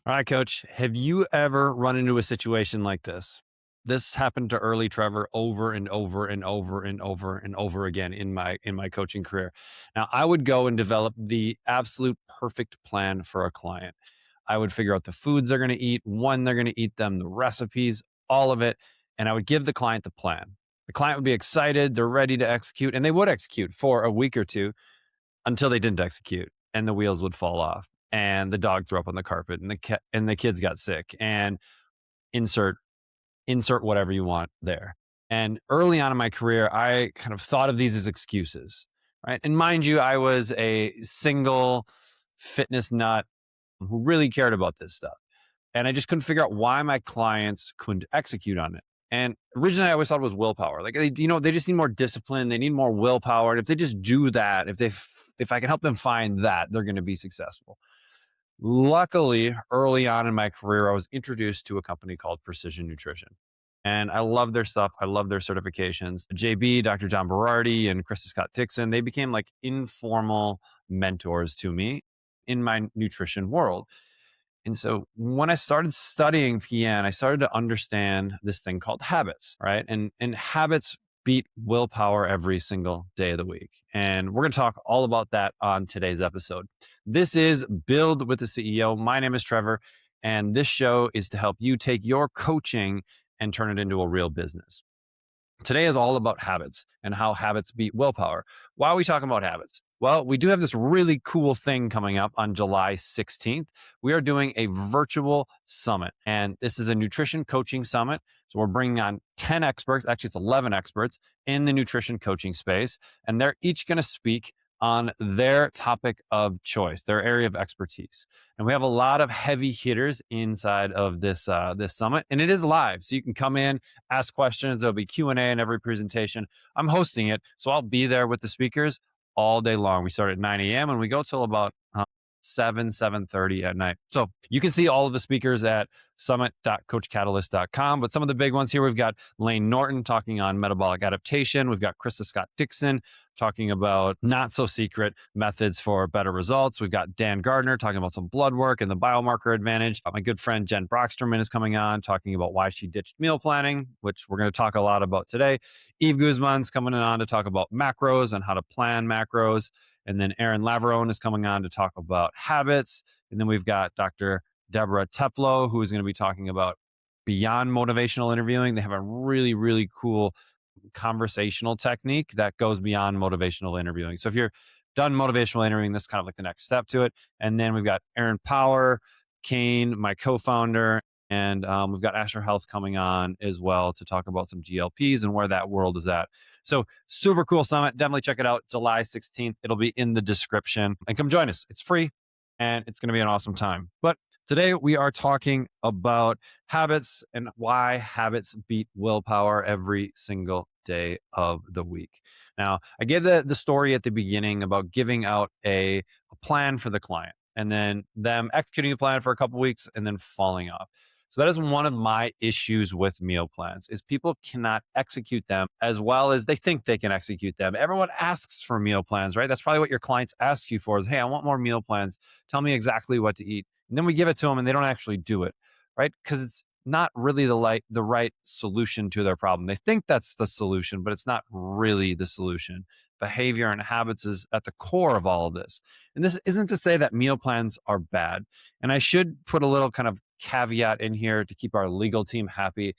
All right, coach. Have you ever run into a situation like this? This happened to early Trevor over and over and over and over and over again in my coaching career. Now, I would go and develop the absolute perfect plan for a client. I would figure out the foods they're going to eat, when they're going to eat them, the recipes, all of it, and I would give the client the plan. The client would be excited, they're ready to execute, and they would execute for a week or two until they didn't execute and the wheels would fall off and the dog threw up on the carpet and the kids got sick and insert insert whatever you want there. And early on in my career, I kind of thought of these as excuses, right? And mind you, I was a single fitness nut who really cared about this stuff. And I just couldn't figure out why my clients couldn't execute on it. And originally, I always thought it was willpower. Like they just need more discipline. They need more willpower. And if they just do that, if I can help them find that, they're going to be successful. Luckily, early on in my career, I was introduced to a company called Precision Nutrition. And I love their stuff. I love their certifications. JB, Dr. John Berardi, and Krista Scott Dixon, they became like informal mentors to me in my nutrition world. And so when I started studying PN, I started to understand this thing called habits, right? And habits beat willpower every single day of the week. And we're going to talk all about that on today's episode. This is Build with the CEO. My name is Trevor, and this show is to help you take your coaching and turn it into a real business. Today is all about habits and how habits beat willpower. Why are we talking about habits? Well, we do have this really cool thing coming up on July 16th. We are doing a virtual summit, and this is a nutrition coaching summit. So we're bringing on 10 experts, actually, it's 11 experts in the nutrition coaching space, and they're each going to speak on their topic of choice, their area of expertise. And we have a lot of heavy hitters inside of this summit, and it is live. So you can come in, ask questions. There'll be Q&A in every presentation. I'm hosting it, so I'll be there with the speakers all day long. We start at 9 a.m. and we go till about 7:30 at night. So you can see all of the speakers at summit.coachcatalyst.com. But some of the big ones here, we've got Lane Norton talking on metabolic adaptation. We've got Krista Scott Dixon talking about not so secret methods for better results. We've got Dan Gardner talking about some blood work and the biomarker advantage. My good friend Jen Brocksterman is coming on talking about why she ditched meal planning, which we're going to talk a lot about today. Eve Guzman's coming on to talk about macros and how to plan macros. And then Aaron Laverone is coming on to talk about habits. And then we've got Dr. Deborah Teplo, who is going to be talking about beyond motivational interviewing. They have a really, really cool conversational technique that goes beyond motivational interviewing. So if you're done motivational interviewing, this is kind of like the next step to it. And then we've got Aaron Power, Kane, my co-founder, and we've got Asher Health coming on as well to talk about some GLPs and where that world is at. So super cool summit. Definitely check it out. July 16th. It'll be in the description. And come join us. It's free and it's going to be an awesome time. But today we are talking about habits and why habits beat willpower every single day of the week. Now, I gave the story at the beginning about giving out a plan for the client and then them executing a plan for a couple of weeks and then falling off. So that is one of my issues with meal plans is people cannot execute them as well as they think they can execute them. Everyone asks for meal plans, right? That's probably what your clients ask you for is, hey, I want more meal plans. Tell me exactly what to eat. And then we give it to them and they don't actually do it, right? Because it's not really the right solution to their problem. They think that's the solution, but it's not really the solution. Behavior and habits is at the core of all of this. And this isn't to say that meal plans are bad. And I should put a little kind of caveat in here to keep our legal team happy.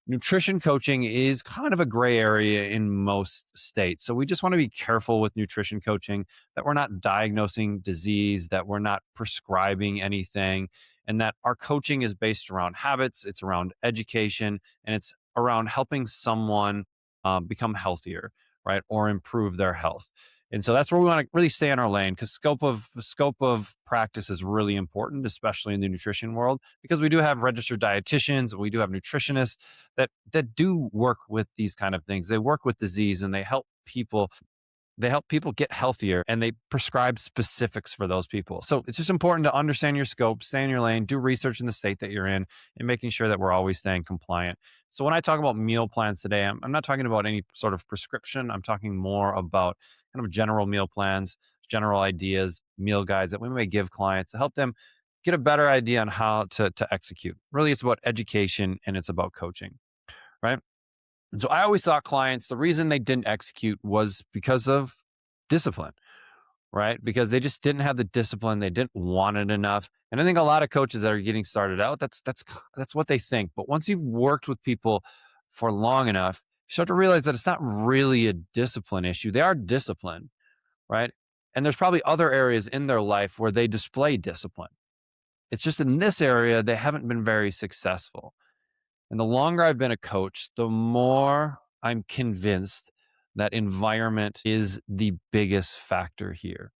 Nutrition coaching is kind of a gray area in most states. So we just want to be careful with nutrition coaching that we're not diagnosing disease, that we're not prescribing anything, and that our coaching is based around habits, it's around education, and it's around helping someone become healthier, right? Or improve their health. And so that's where we want to really stay in our lane because scope of practice is really important, especially in the nutrition world, because we do have registered dietitians, we do have nutritionists that do work with these kind of things. They work with disease and they help people get healthier and they prescribe specifics for those people. So it's just important to understand your scope, stay in your lane, do research in the state that you're in, and making sure that we're always staying compliant. So when I talk about meal plans today, I'm not talking about any sort of prescription. I'm talking more about kind of general meal plans, general ideas, meal guides that we may give clients to help them get a better idea on how to execute. Really, it's about education and it's about coaching, right? And so I always thought clients, the reason they didn't execute was because of discipline, right? Because they just didn't have the discipline, they didn't want it enough. And I think a lot of coaches that are getting started out, that's what they think. But once you've worked with people for long enough, you start to realize that it's not really a discipline issue. They are disciplined, right? And there's probably other areas in their life where they display discipline. It's just in this area they haven't been very successful. And the longer I've been a coach, the more I'm convinced that environment is the biggest factor here.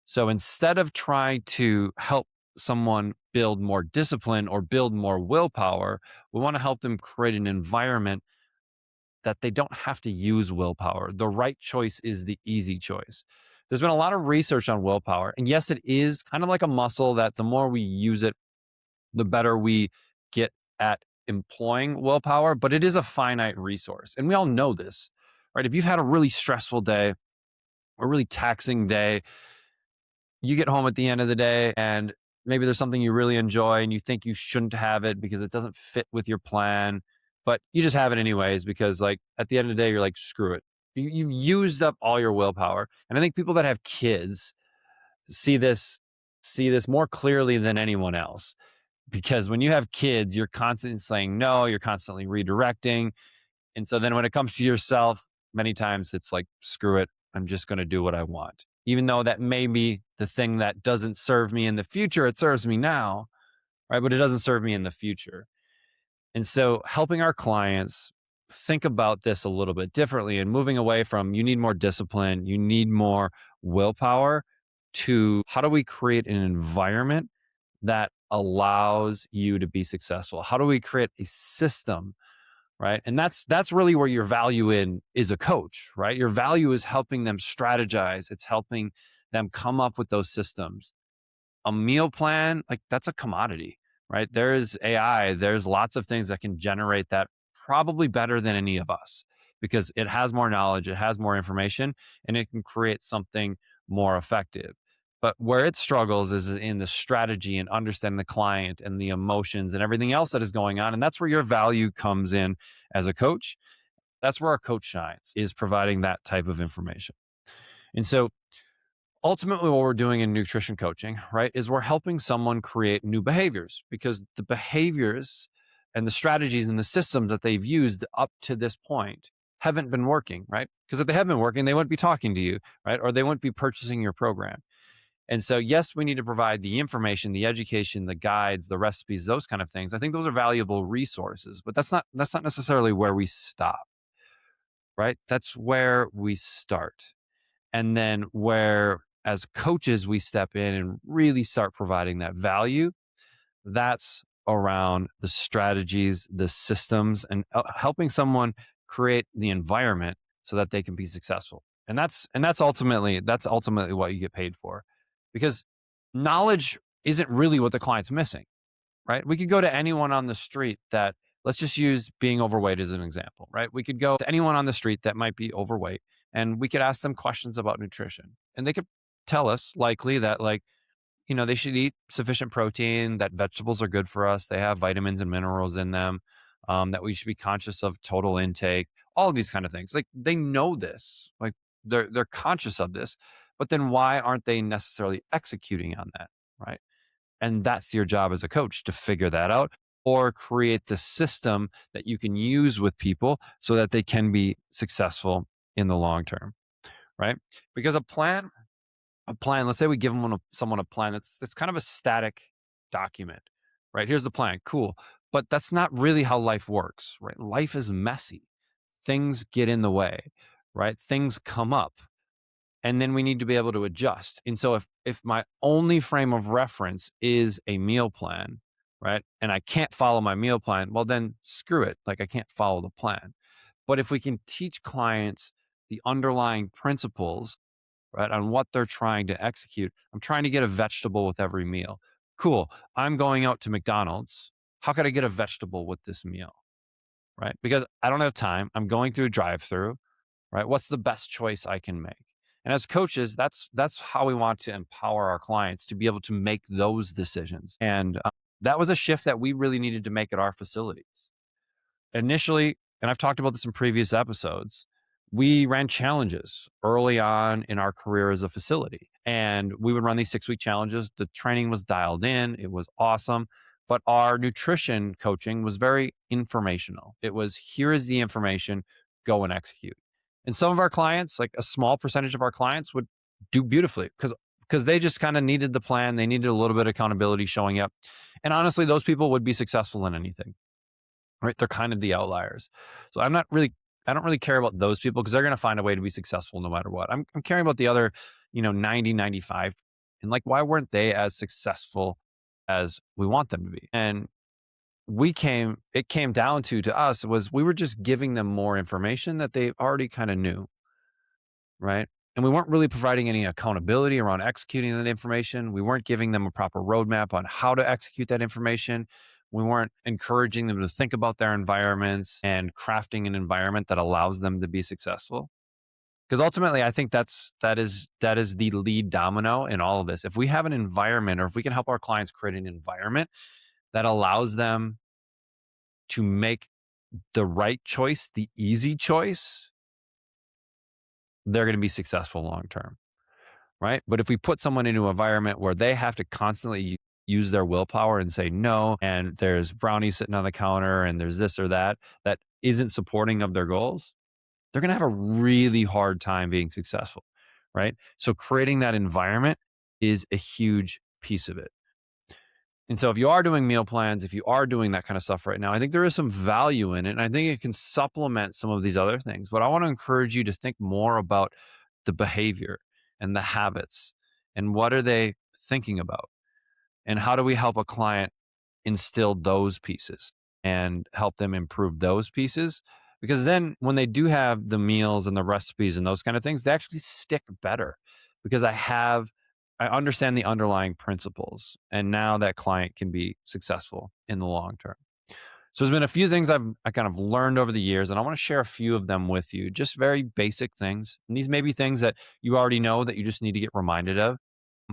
So instead of trying to help someone build more discipline or build more willpower, we want to help them create an environment that they don't have to use willpower. The right choice is the easy choice. There's been a lot of research on willpower. And yes, it is kind of like a muscle that the more we use it, the better we get at employing willpower, but it is a finite resource. And we all know this, right? If you've had a really stressful day, a really taxing day, you get home at the end of the day and maybe there's something you really enjoy and you think you shouldn't have it because it doesn't fit with your plan, but you just have it anyways because like at the end of the day, you're like, screw it. You've used up all your willpower. And I think people that have kids see this more clearly than anyone else. Because when you have kids, you're constantly saying no, you're constantly redirecting. And so then when it comes to yourself, many times it's like, screw it, I'm just going to do what I want. Even though that may be the thing that doesn't serve me in the future, it serves me now, right? But it doesn't serve me in the future. And so helping our clients think about this a little bit differently and moving away from you need more discipline, you need more willpower to how do we create an environment that allows you to be successful? How do we create a system, right? And that's really where your value in is a coach, right? Your value is helping them strategize. It's helping them come up with those systems. A meal plan, like that's a commodity, right? There is AI, there's lots of things that can generate that probably better than any of us because it has more knowledge, it has more information, and it can create something more effective. But where it struggles is in the strategy and understanding the client and the emotions and everything else that is going on. And that's where your value comes in as a coach. That's where our coach shines, is providing that type of information. And so ultimately what we're doing in nutrition coaching, right, is we're helping someone create new behaviors because the behaviors and the strategies and the systems that they've used up to this point haven't been working, right? Because if they have been working, they wouldn't be talking to you, right? Or they wouldn't be purchasing your program. And so, yes, we need to provide the information, the education, the guides, the recipes, those kind of things. I think those are valuable resources, but that's not necessarily where we stop, right? That's where we start. And then where as coaches we step in and really start providing that value, that's around the strategies, the systems, and helping someone create the environment so that they can be successful. And that's ultimately what you get paid for. Because knowledge isn't really what the client's missing, right? We could go to anyone on the street that, let's just use being overweight as an example, right? We could go to anyone on the street that might be overweight and we could ask them questions about nutrition. And they could tell us likely that, like, they should eat sufficient protein, that vegetables are good for us. They have vitamins and minerals in them, that we should be conscious of total intake, all of these kind of things. Like they know this, like they're conscious of this, but then why aren't they necessarily executing on that? Right. And that's your job as a coach to figure that out or create the system that you can use with people so that they can be successful in the long term. Right. Because a plan, let's say we give someone a plan that's kind of a static document, right? Here's the plan. Cool. But that's not really how life works, right? Life is messy. Things get in the way, right? Things come up and then we need to be able to adjust. And so if my only frame of reference is a meal plan, right? And I can't follow my meal plan, well then screw it. Like I can't follow the plan. But if we can teach clients the underlying principles, right, on what they're trying to execute. I'm trying to get a vegetable with every meal. Cool. I'm going out to McDonald's. How could I get a vegetable with this meal? Right? Because I don't have time. I'm going through a drive-through, right? What's the best choice I can make? And as coaches, that's how we want to empower our clients to be able to make those decisions. And that was a shift that we really needed to make at our facilities. Initially, and I've talked about this in previous episodes, we ran challenges early on in our career as a facility. And we would run these 6-week challenges. The training was dialed in, it was awesome. But our nutrition coaching was very informational. It was, here is the information, go and execute. And some of our clients, like a small percentage of our clients, would do beautifully because they just kind of needed the plan. They needed a little bit of accountability showing up. And honestly, those people would be successful in anything, right? They're kind of the outliers. So I don't really care about those people because they're going to find a way to be successful no matter what. I'm caring about the other, 90, 95. And like, why weren't they as successful as we want them to be? And it came down to us was we were just giving them more information that they already kind of knew, right? And we weren't really providing any accountability around executing that information. We weren't giving them a proper roadmap on how to execute that information. We weren't encouraging them to think about their environments and crafting an environment that allows them to be successful. Because ultimately, I think that is the lead domino in all of this. If we have an environment, or if we can help our clients create an environment that allows them to make the right choice, the easy choice, they're going to be successful long term, right? But if we put someone into an environment where they have to constantly use their willpower and say no, and there's brownies sitting on the counter and there's this or that isn't supporting of their goals, they're going to have a really hard time being successful, right? So creating that environment is a huge piece of it. And so if you are doing meal plans, if you are doing that kind of stuff right now, I think there is some value in it. And I think it can supplement some of these other things. But I want to encourage you to think more about the behavior and the habits and what are they thinking about? And how do we help a client instill those pieces and help them improve those pieces? Because then when they do have the meals and the recipes and those kind of things, they actually stick better because I understand the underlying principles, and now that client can be successful in the long term. So there's been a few things I kind of learned over the years, and I want to share a few of them with you, just very basic things. And these may be things that you already know that you just need to get reminded of.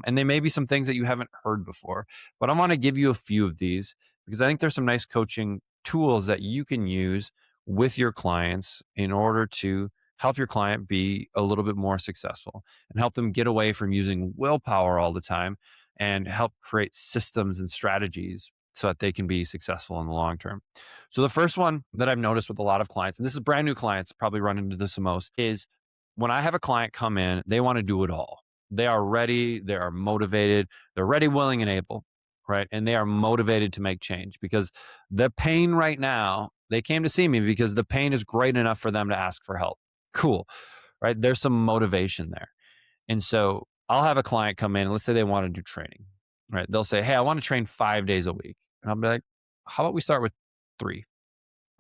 And they may be some things that you haven't heard before, but I want to give you a few of these because I think there's some nice coaching tools that you can use with your clients in order to help your client be a little bit more successful and help them get away from using willpower all the time and help create systems and strategies so that they can be successful in the long term. So the first one that I've noticed with a lot of clients, and this is brand new clients, probably run into this the most, is when I have a client come in, they want to do it all. They are ready, they are motivated, they're ready, willing, and able, right? And they are motivated to make change because the pain right now, they came to see me because the pain is great enough for them to ask for help. Cool, right? There's some motivation there. And so I'll have a client come in and let's say they want to do training, right? They'll say, hey, I want to train 5 days a week. And I'll be like, how about we start with 3,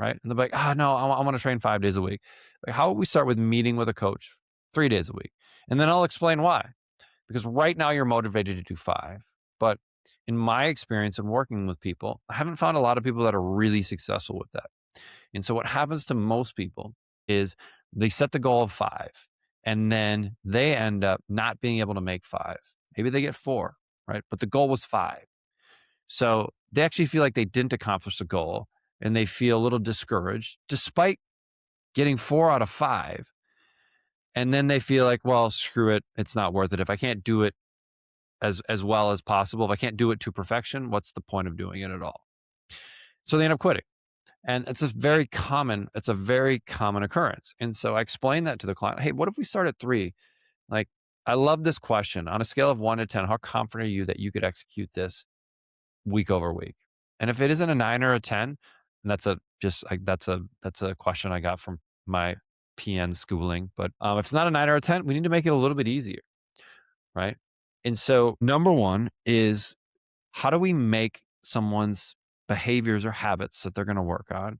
right? And they'll be like, no, I want to train 5 days a week. Like, how about we start with meeting with a coach 3 days a week? And then I'll explain why. Because right now you're motivated to do 5. But in my experience in working with people, I haven't found a lot of people that are really successful with that. And so what happens to most people is they set the goal of 5 and then they end up not being able to make 5. Maybe they get 4, right? But the goal was 5. So they actually feel like they didn't accomplish the goal and they feel a little discouraged despite getting 4 out of 5. And then they feel like, well, screw it. It's not worth it. If I can't do it as well as possible, if I can't do it to perfection, what's the point of doing it at all? So they end up quitting. And it's a very common occurrence. And so I explained that to the client. Hey, what if we start at 3? Like, I love this question. On a scale of 1 to 10, how confident are you that you could execute this week over week? And if it isn't a 9 or a 10, and that's a question I got from my PN schooling. But if it's not a 9 or a 10, we need to make it a little bit easier, right? And so number one is, how do we make someone's behaviors or habits that they're going to work on,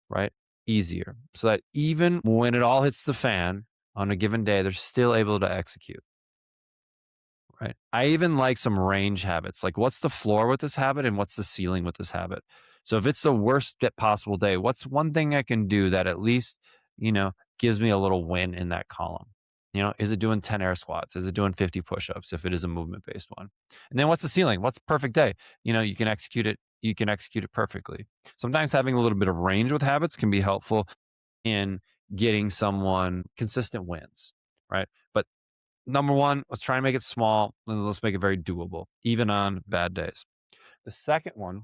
right, easier so that even when it all hits the fan on a given day, they're still able to execute, right? I even like some range habits. Like, what's the floor with this habit and what's the ceiling with this habit? So if it's the worst possible day, what's one thing I can do that at least, gives me a little win in that column? Is it doing 10 air squats? Is it doing 50 push-ups if it is a movement-based one? And then what's the ceiling? What's a perfect day? You can execute it perfectly. Sometimes having a little bit of range with habits can be helpful in getting someone consistent wins, right? But number one, let's try and make it small and let's make it very doable, even on bad days. The second one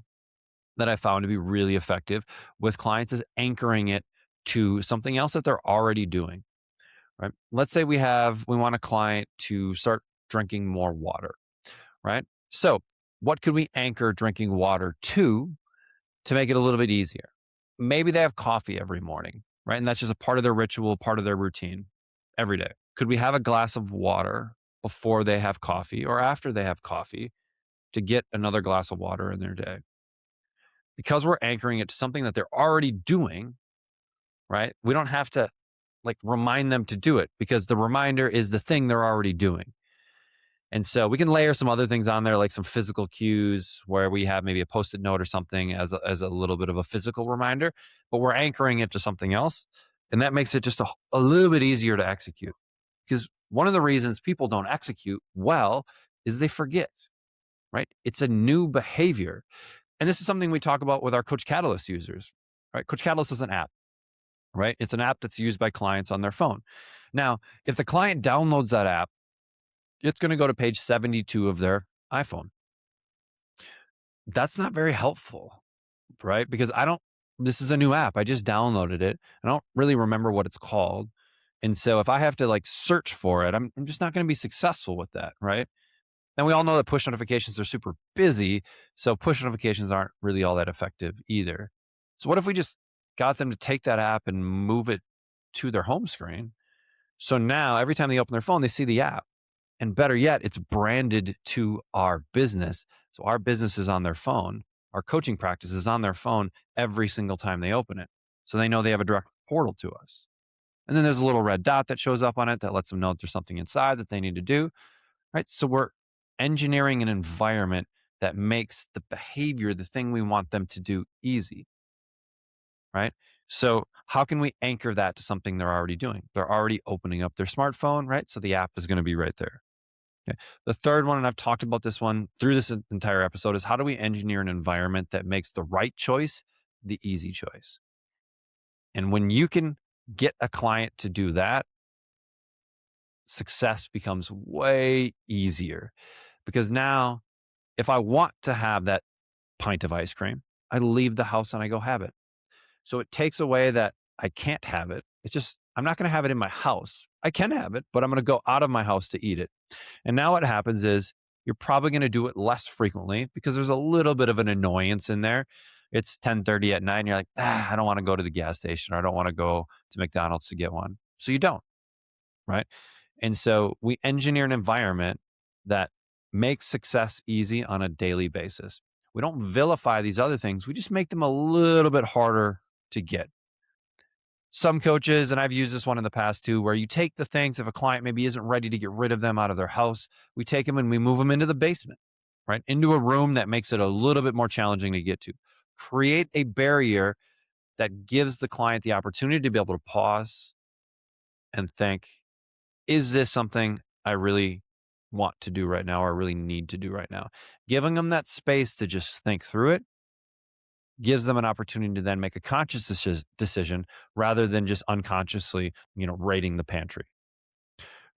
that I found to be really effective with clients is anchoring it to something else that they're already doing, right? Let's say we want a client to start drinking more water, right? So, what could we anchor drinking water to make it a little bit easier? Maybe they have coffee every morning, right? And that's just a part of their ritual, part of their routine every day. Could we have a glass of water before they have coffee or after they have coffee to get another glass of water in their day? Because we're anchoring it to something that they're already doing, right? We don't have to like remind them to do it because the reminder is the thing they're already doing. And so we can layer some other things on there, like some physical cues where we have maybe a post-it note or something as a little bit of a physical reminder, but we're anchoring it to something else. And that makes it just a little bit easier to execute. Because one of the reasons people don't execute well is they forget, right? It's a new behavior. And this is something we talk about with our Coach Catalyst users, right? Coach Catalyst is an app, right? It's an app that's used by clients on their phone. Now, if the client downloads that app, it's going to go to page 72 of their iPhone. That's not very helpful, right? Because this is a new app. I just downloaded it. I don't really remember what it's called. And so if I have to like search for it, I'm just not going to be successful with that, right? And we all know that push notifications are super busy. So push notifications aren't really all that effective either. So what if we just got them to take that app and move it to their home screen? So now every time they open their phone, they see the app. And better yet, it's branded to our business. So our business is on their phone. Our coaching practice is on their phone every single time they open it. So they know they have a direct portal to us. And then there's a little red dot that shows up on it that lets them know that there's something inside that they need to do. Right. So we're engineering an environment that makes the behavior, the thing we want them to do, easy. Right. So how can we anchor that to something they're already doing? They're already opening up their smartphone, right? So the app is going to be right there. Okay. The third one, and I've talked about this one through this entire episode, is how do we engineer an environment that makes the right choice the easy choice? And when you can get a client to do that, success becomes way easier because now if I want to have that pint of ice cream, I leave the house and I go have it. So it takes away that I can't have it. It's just, I'm not going to have it in my house. I can have it, but I'm going to go out of my house to eat it. And now what happens is you're probably going to do it less frequently because there's a little bit of an annoyance in there. It's 10:30 at night and you're like, I don't want to go to the gas station or I don't want to go to McDonald's to get one. So you don't, right? And so we engineer an environment that makes success easy on a daily basis. We don't vilify these other things. We just make them a little bit harder to get. Some coaches, and I've used this one in the past too, where you take the things, if a client maybe isn't ready to get rid of them out of their house, we take them and we move them into the basement, right? Into a room that makes it a little bit more challenging to get to. Create a barrier that gives the client the opportunity to be able to pause and think, is this something I really want to do right now or really need to do right now? Giving them that space to just think through it gives them an opportunity to then make a conscious decision rather than just unconsciously, raiding the pantry,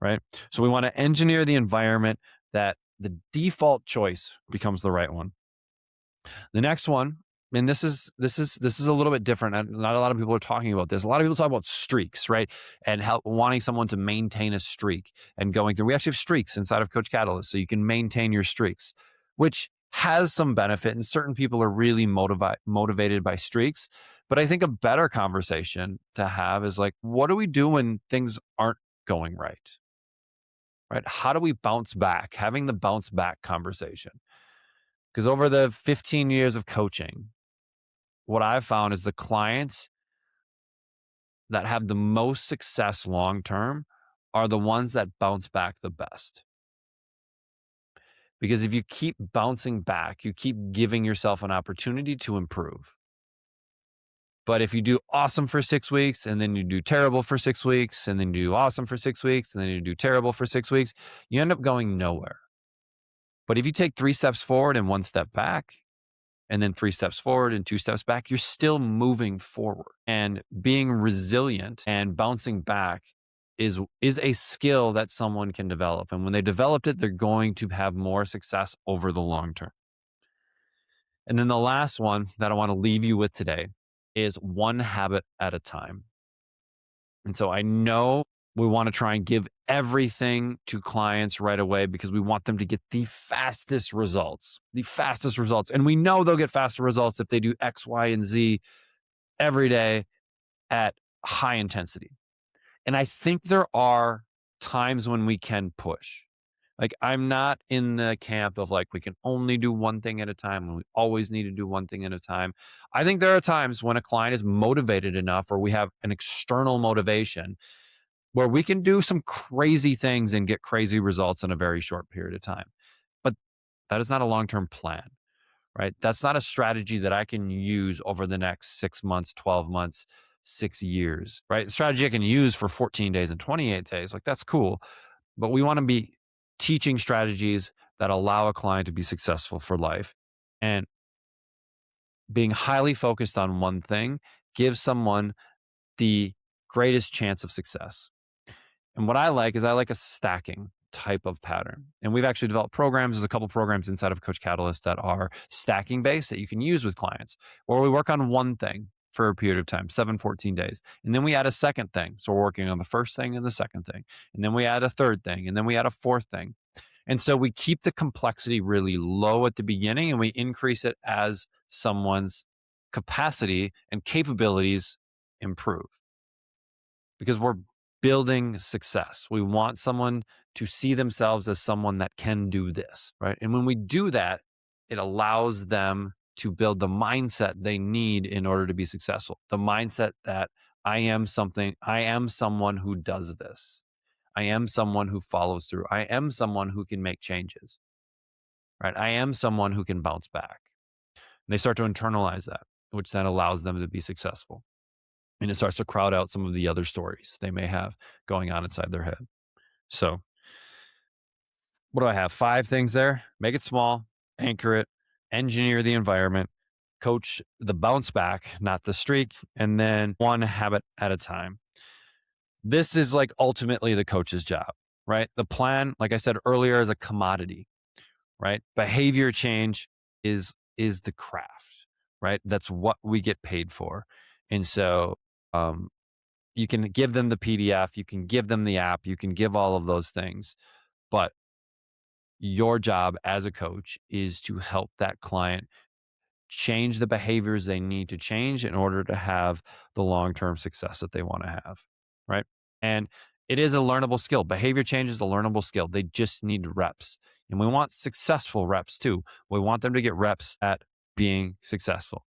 right? So we want to engineer the environment that the default choice becomes the right one. The next one, and this is a little bit different. Not a lot of people are talking about this. A lot of people talk about streaks, right? And how wanting someone to maintain a streak and going through. We actually have streaks inside of Coach Catalyst, so you can maintain your streaks, which has some benefit. And certain people are really motivated by streaks. But I think a better conversation to have is like, what do we do when things aren't going right? Right? How do we bounce back? Having the bounce back conversation. Because over the 15 years of coaching, what I've found is the clients that have the most success long term are the ones that bounce back the best. Because if you keep bouncing back, you keep giving yourself an opportunity to improve. But if you do awesome for 6 weeks and then you do terrible for 6 weeks and then you do awesome for 6 weeks and then you do terrible for 6 weeks, you end up going nowhere. But if you take 3 steps forward and 1 step back, and then 3 steps forward and 2 steps back, you're still moving forward. And being resilient and bouncing back is a skill that someone can develop. And when they developed it, they're going to have more success over the long term. And then the last one that I want to leave you with today is one habit at a time. And so I know we want to try and give everything to clients right away because we want them to get the fastest results. And we know they'll get faster results if they do X, Y, and Z every day at high intensity. And I think there are times when we can push. Like, I'm not in the camp of like, we can only do one thing at a time and we always need to do one thing at a time. I think there are times when a client is motivated enough or we have an external motivation where we can do some crazy things and get crazy results in a very short period of time. But that is not a long-term plan, right? That's not a strategy that I can use over the next 6 months, 12 months, 6 years, right? Strategy I can use for 14 days and 28 days. Like, that's cool. But we want to be teaching strategies that allow a client to be successful for life. And being highly focused on one thing gives someone the greatest chance of success. And what I like is I like a stacking type of pattern. And we've actually developed programs. There's a couple programs inside of Coach Catalyst that are stacking based that you can use with clients, where we work on one thing for a period of time, 14 days. And then we add a second thing. So we're working on the first thing and the second thing. And then we add a third thing. And then we add a fourth thing. And so we keep the complexity really low at the beginning and we increase it as someone's capacity and capabilities improve. Because we're building success. We want someone to see themselves as someone that can do this, right? And when we do that, it allows them to build the mindset they need in order to be successful. The mindset that I am someone who does this. I am someone who follows through. I am someone who can make changes, right? I am someone who can bounce back. And they start to internalize that, which then allows them to be successful. And it starts to crowd out some of the other stories they may have going on inside their head. So what do I have? 5 things there. Make it small, anchor it, engineer the environment, coach the bounce back, not the streak, and then one habit at a time. This is like ultimately the coach's job, right? The plan, like I said earlier, is a commodity, right? Behavior change is the craft, right? That's what we get paid for. And so you can give them the PDF, you can give them the app, you can give all of those things, but your job as a coach is to help that client change the behaviors they need to change in order to have the long-term success that they want to have, right? And it is a learnable skill. Behavior change is a learnable skill. They just need reps. And we want successful reps too. We want them to get reps at being successful.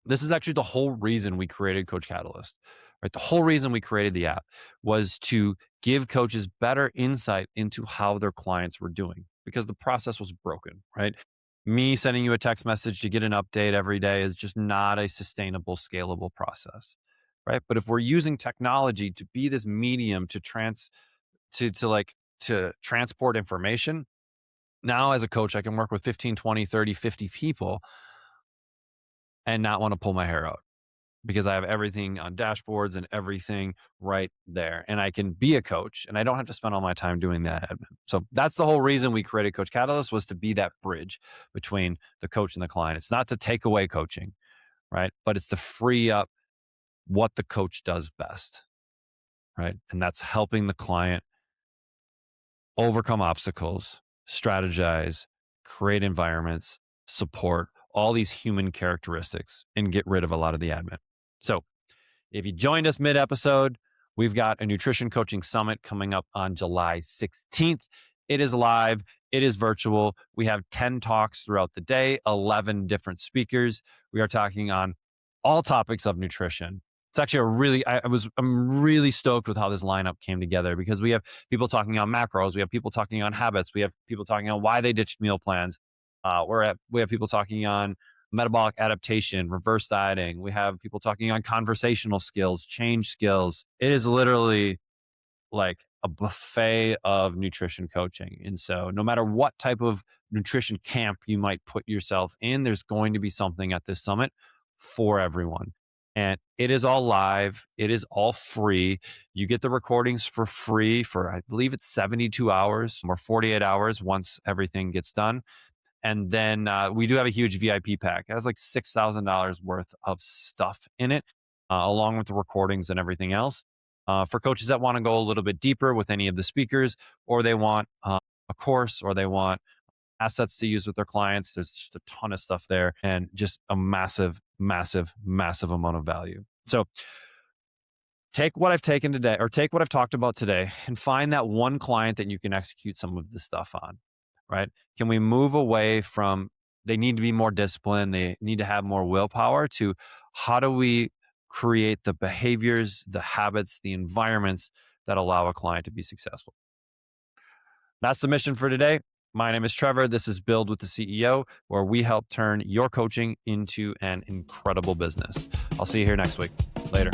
This is actually the whole reason we created Coach Catalyst, right? The whole reason we created the app was to give coaches better insight into how their clients were doing because the process was broken, right? Me sending you a text message to get an update every day is just not a sustainable, scalable process, right? But if we're using technology to be this medium to transport information, now as a coach, I can work with 15, 20, 30, 50 people and not want to pull my hair out because I have everything on dashboards and everything right there. And I can be a coach and I don't have to spend all my time doing that admin. So that's the whole reason we created Coach Catalyst, was to be that bridge between the coach and the client. It's not to take away coaching, right? But it's to free up what the coach does best, right? And that's helping the client overcome obstacles, strategize, create environments, support all these human characteristics, and get rid of a lot of the admin. So if you joined us mid-episode, we've got a nutrition coaching summit coming up on July 16th. It is live. It is virtual. We have 10 talks throughout the day, 11 different speakers. We are talking on all topics of nutrition. It's actually I'm really stoked with how this lineup came together because we have people talking on macros. We have people talking on habits. We have people talking on why they ditched meal plans. We have people talking on metabolic adaptation, reverse dieting. We have people talking on conversational skills, change skills. It is literally like a buffet of nutrition coaching. And so, no matter what type of nutrition camp you might put yourself in, there's going to be something at this summit for everyone. And it is all live, it is all free. You get the recordings for free for, I believe it's 72 hours or 48 hours once everything gets done. And then we do have a huge VIP pack. It has like $6,000 worth of stuff in it, along with the recordings and everything else. For coaches that want to go a little bit deeper with any of the speakers, or they want a course, or they want assets to use with their clients, there's just a ton of stuff there and just a massive, massive, massive amount of value. So take what I've taken today, or take what I've talked about today, and find that one client that you can execute some of this stuff on, right? Can we move away from they need to be more disciplined, they need to have more willpower, to how do we create the behaviors, the habits, the environments that allow a client to be successful? That's the mission for today. My name is Trevor. This is Build with the CEO, where we help turn your coaching into an incredible business. I'll see you here next week. Later.